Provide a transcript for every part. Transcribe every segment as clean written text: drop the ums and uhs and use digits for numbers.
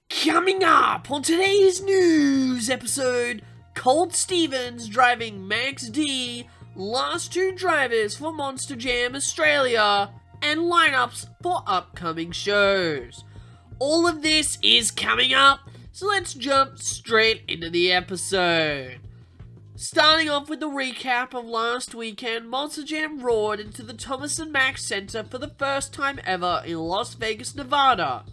Coming up on today's news episode, Colt Stevens driving Max D, last two drivers for Monster Jam Australia, and lineups for upcoming shows. All of this is coming up, so let's jump straight into the episode. Starting off with the recap of last weekend, Monster Jam roared into the Thomas & Mack Center for the first time ever in Las Vegas, Nevada.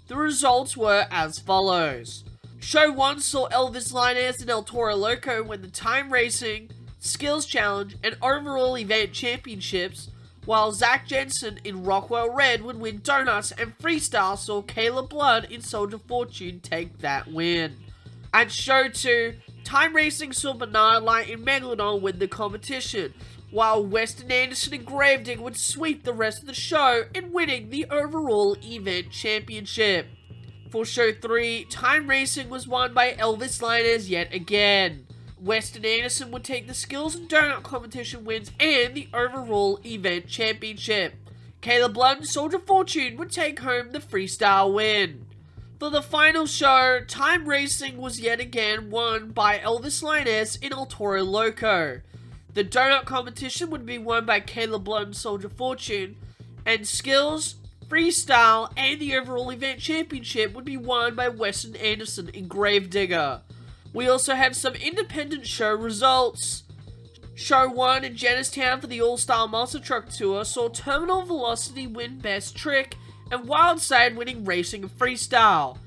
The results were as follows. Show 1 saw Elvis Linus and El Toro Loco win the time racing, skills challenge, and overall event championships, while Zach Jensen in Rockwell Red would win donuts, and freestyle saw Caleb Blood in Soldier Fortune take that win. At show 2, time racing saw Bernard Light in Megalodon win the competition, while Weston Anderson and Gravedigger would sweep the rest of the show in winning the overall event championship. For show 3, time racing was won by Elvis Linus yet again. Weston Anderson would take the skills and donut competition wins and the overall event championship. Caleb Blood and Soldier Fortune would take home the freestyle win. For the final show, time racing was yet again won by Elvis Linus in El Toro Loco. The donut competition would be won by Caleb Blood and Soldier Fortune, and skills, freestyle, and the overall event championship would be won by Weston Anderson in Gravedigger. We also have some independent show results. Show 1 in Jennerstown for the All-Star Monster Truck Tour saw Terminal Velocity win Best Trick, and Wildside winning Racing and Freestyle.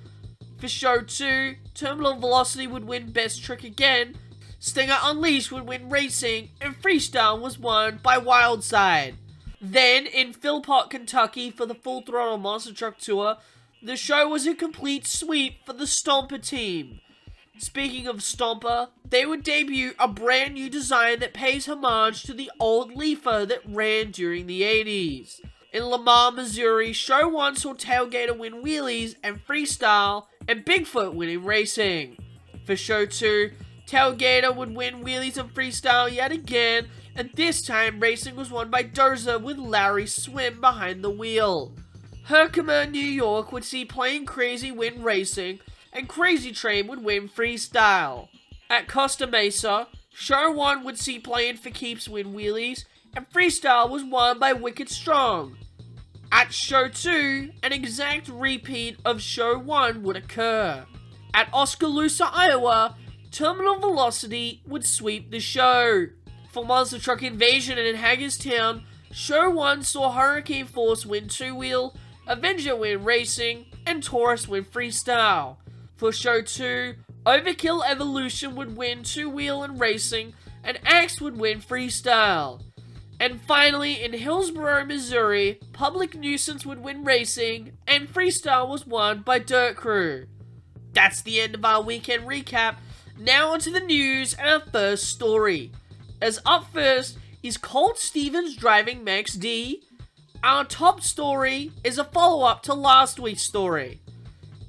For show 2, Terminal Velocity would win Best Trick again, Stinger Unleashed would win Racing, and Freestyle was won by Wildside. Then, in Philpott, Kentucky for the Full Throttle Monster Truck Tour, the show was a complete sweep for the Stomper team. Speaking of Stomper, they would debut a brand new design that pays homage to the old Leafer that ran during the 80s. In Lamar, Missouri, show 1 saw Tailgater win Wheelies and Freestyle, and Bigfoot winning Racing. For show 2, Tailgater would win Wheelies and Freestyle yet again, and this time Racing was won by Dozer with Larry Swim behind the wheel. Herkimer, New York would see Plain Crazy win Racing, and Crazy Train would win Freestyle. At Costa Mesa, show 1 would see Playin' for Keeps win Wheelies, and Freestyle was won by Wicked Strong. At show 2, an exact repeat of show 1 would occur. At Oskaloosa, Iowa, Terminal Velocity would sweep the show. For Monster Truck Invasion and in Hagerstown, show 1 saw Hurricane Force win 2-wheel, Avenger win Racing, and Taurus win Freestyle. For show 2, Overkill Evolution would win 2-wheel and Racing, and Axe would win Freestyle. And finally, in Hillsborough, Missouri, Public Nuisance would win Racing, and Freestyle was won by Dirt Crew. That's the end of our weekend recap. Now onto the news and our first story. As up first is Colt Stevens driving Max D. Our top story is a follow-up to last week's story.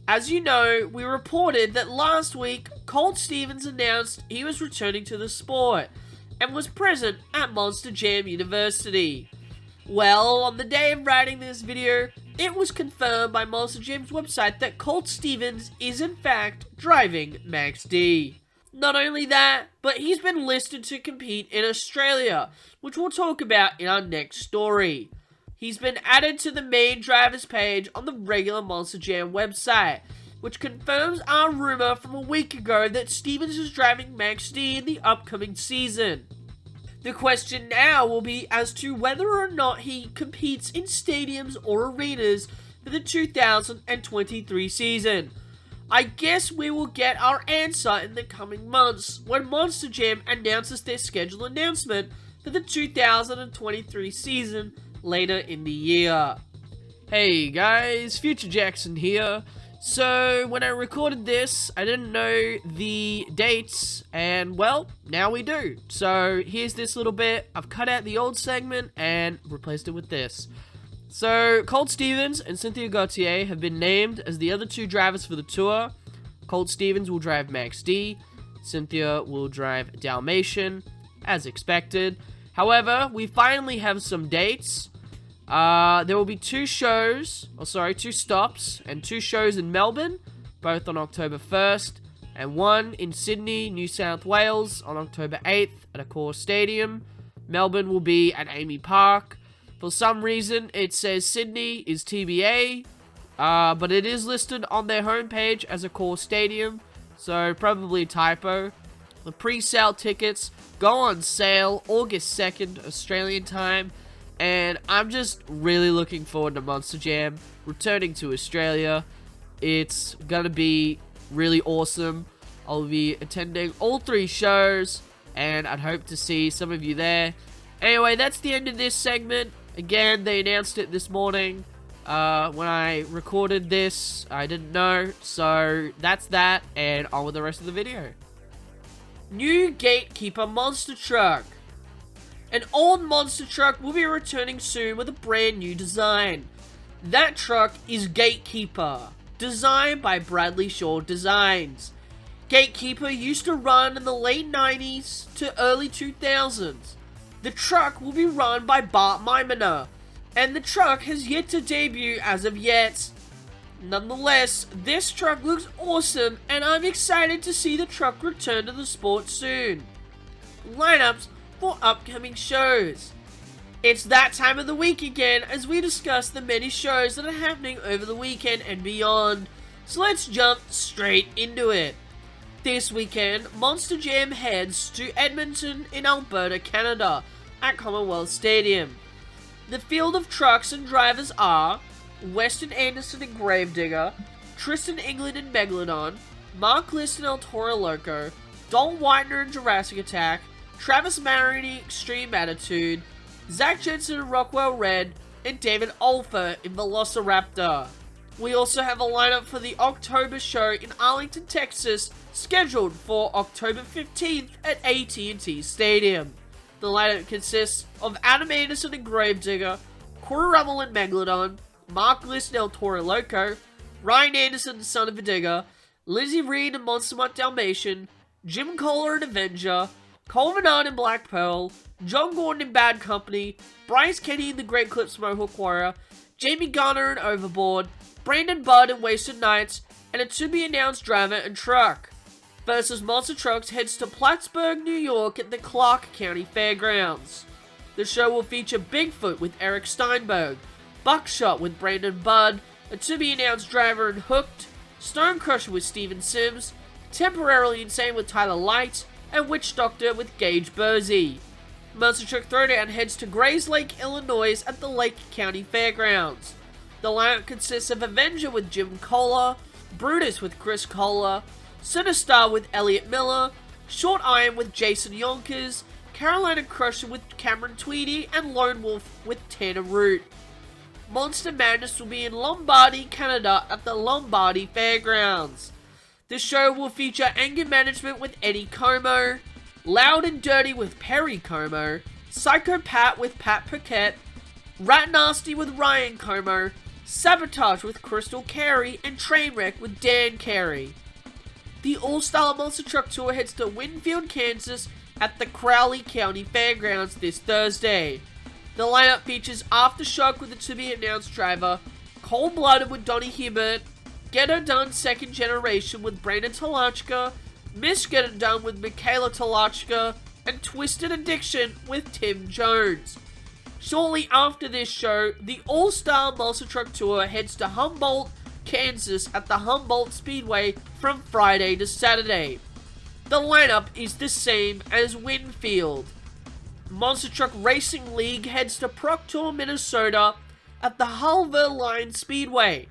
As you know, we reported that last week, Colt Stevens announced he was returning to the sport, and was present at Monster Jam University. Well, on the day of writing this video, it was confirmed by Monster Jam's website that Colt Stevens is in fact driving Max D. Not only that, but he's been listed to compete in Australia, which we'll talk about in our next story. He's been added to the main drivers page on the regular Monster Jam website, which confirms our rumor from a week ago that Stevens is driving Max D in the upcoming season. The question now will be as to whether or not he competes in stadiums or arenas for the 2023 season. I guess we will get our answer in the coming months when Monster Jam announces their schedule announcement for the 2023 season later in the year. Hey guys, Future Jackson here. So, when I recorded this, I didn't know the dates, and well, now we do. So, here's this little bit. I've cut out the old segment and replaced it with this. So, Colt Stevens and Cynthia Gauthier have been named as the other two drivers for the tour. Colt Stevens will drive Max D. Cynthia will drive Dalmatian, as expected. However, we finally have some dates. There will be two stops, and 2 shows in Melbourne, both on October 1st, and one in Sydney, New South Wales on October 8th at Accor Stadium. Melbourne will be at Amy Park. For some reason, it says Sydney is TBA, but it is listed on their homepage as Accor Stadium, so probably a typo. The pre-sale tickets go on sale August 2nd, Australian time, and I'm just really looking forward to Monster Jam returning to Australia. It's gonna be really awesome. I'll be attending all 3 shows, and I'd hope to see some of you there. Anyway, that's the end of this segment. Again, they announced it this morning. When I recorded this, I didn't know, so that's that, and on with the rest of the video. New Gatekeeper monster truck. An old monster truck will be returning soon with a brand new design. That truck is Gatekeeper, designed by Bradley Shaw Designs. Gatekeeper used to run in the late 90s to early 2000s. The truck will be run by Bart Miminer, and the truck has yet to debut as of yet. Nonetheless, this truck looks awesome, and I'm excited to see the truck return to the sport soon. Lineups for upcoming shows. It's that time of the week again as we discuss the many shows that are happening over the weekend and beyond. So let's jump straight into it. This weekend, Monster Jam heads to Edmonton in Alberta, Canada at Commonwealth Stadium. The field of trucks and drivers are Weston Anderson and Gravedigger, Tristan England and Megalodon, Mark List and El Toro Loco, Don Whitener and Jurassic Attack, Travis Maroney Extreme Attitude, Zach Jensen and Rockwell Red, and David Olfer in Velociraptor. We also have a lineup for the October show in Arlington, Texas, scheduled for October 15th at AT&T Stadium. The lineup consists of Adam Anderson and Gravedigger, Corey Rummel and Megalodon, Mark List and El Toro Loco, Ryan Anderson and Son of a Digger, Lindsay Reed and Monster Mutt Dalmatian, Jim Kohler and Avenger, Cole Venard and Black Pearl, John Gordon and Bad Company, Bryce Kenny and the Great Clips Mohawk Warrior, Jamie Garner and Overboard, Brandon Budd and Wasted Nights, and a to-be-announced driver and truck. Versus Monster Trucks heads to Plattsburgh, New York at the Clark County Fairgrounds. The show will feature Bigfoot with Eric Steinberg, Buckshot with Brandon Budd, a to-be-announced driver and Hooked, Stone Crusher with Steven Sims, Temporarily Insane with Tyler Light, and Witch Doctor with Gage Bursey. Monster Truck Throwdown heads to Grays Lake, Illinois at the Lake County Fairgrounds. The lineup consists of Avenger with Jim Kohler, Brutus with Chris Kohler, Sinistar with Elliot Miller, Short Iron with Jason Yonkers, Carolina Crusher with Cameron Tweedy, and Lone Wolf with Tanner Root. Monster Madness will be in Lombardy, Canada at the Lombardy Fairgrounds. The show will feature Anger Management with Eddie Como, Loud and Dirty with Perry Como, Psycho Pat with Pat Paquette, Rat Nasty with Ryan Como, Sabotage with Crystal Carey, and Trainwreck with Dan Carey. The All-Star Monster Truck Tour heads to Winfield, Kansas at the Crowley County Fairgrounds this Thursday. The lineup features Aftershock with the to-be-announced driver, Cold Blooded with Donnie Hibbert, Get Her Done Second Generation with Brandon Talachka, Miss Get It Done with Michaela Talachka, and Twisted Addiction with Tim Jones. Shortly after this show, the All-Star Monster Truck Tour heads to Humboldt, Kansas at the Humboldt Speedway from Friday to Saturday. The lineup is the same as Winfield. Monster Truck Racing League heads to Proctor, Minnesota at the Hulver Line Speedway.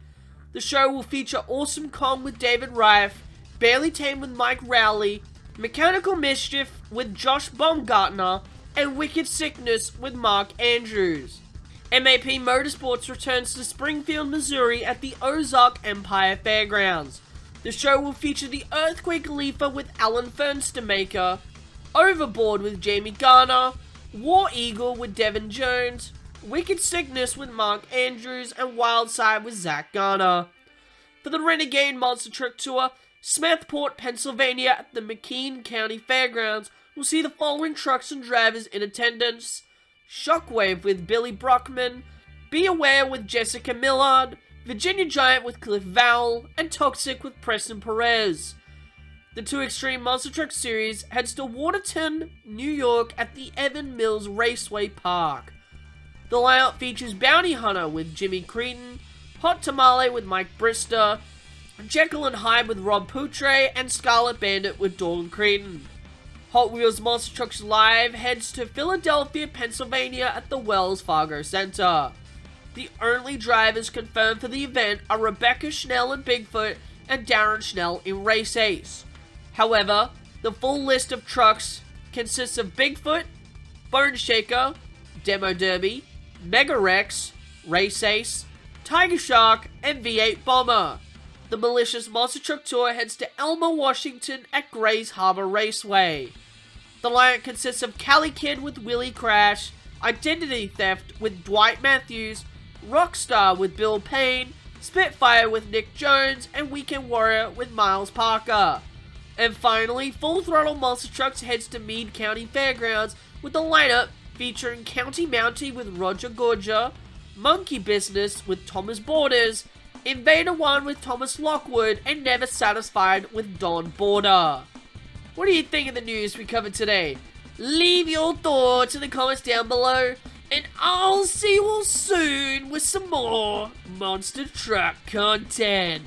The show will feature Awesome Kong with David Rife, Barely Tame with Mike Rowley, Mechanical Mischief with Josh Baumgartner, and Wicked Sickness with Mark Andrews. MAP Motorsports returns to Springfield, Missouri at the Ozark Empire Fairgrounds. The show will feature the Earthquake Leafer with Alan Fernstemaker, Overboard with Jamie Garner, War Eagle with Devin Jones, Wicked Sickness with Mark Andrews, and Wildside with Zach Garner. For the Renegade Monster Truck Tour, Smethport, Pennsylvania at the McKean County Fairgrounds will see the following trucks and drivers in attendance: Shockwave with Billy Brockman, Be Aware with Jessica Millard, Virginia Giant with Cliff Vowell, and Toxic with Preston Perez. The 2 Extreme Monster Truck Series heads to Watertown, New York at the Evan Mills Raceway Park. The layout features Bounty Hunter with Jimmy Cretin, Hot Tamale with Mike Brister, Jekyll and Hyde with Rob Poutre, and Scarlet Bandit with Dawn Cretin. Hot Wheels Monster Trucks Live heads to Philadelphia, Pennsylvania at the Wells Fargo Center. The only drivers confirmed for the event are Rebecca Schnell in Bigfoot and Darren Schnell in Race Ace. However, the full list of trucks consists of Bigfoot, Bone Shaker, Demo Derby, Mega Rex, Race Ace, Tiger Shark, and V8 Bomber. The Malicious Monster Truck Tour heads to Elma, Washington at Grays Harbor Raceway. The lineup consists of Cali Kid with Willie Crash, Identity Theft with Dwight Matthews, Rockstar with Bill Payne, Spitfire with Nick Jones, and Weekend Warrior with Miles Parker. And finally, Full Throttle Monster Trucks heads to Meade County Fairgrounds with a lineup featuring County Mountie with Roger Gorgia, Monkey Business with Thomas Borders, Invader 1 with Thomas Lockwood, and Never Satisfied with Don Border. What do you think of the news we covered today? Leave your thoughts in the comments down below, and I'll see you all soon with some more Monster Truck content.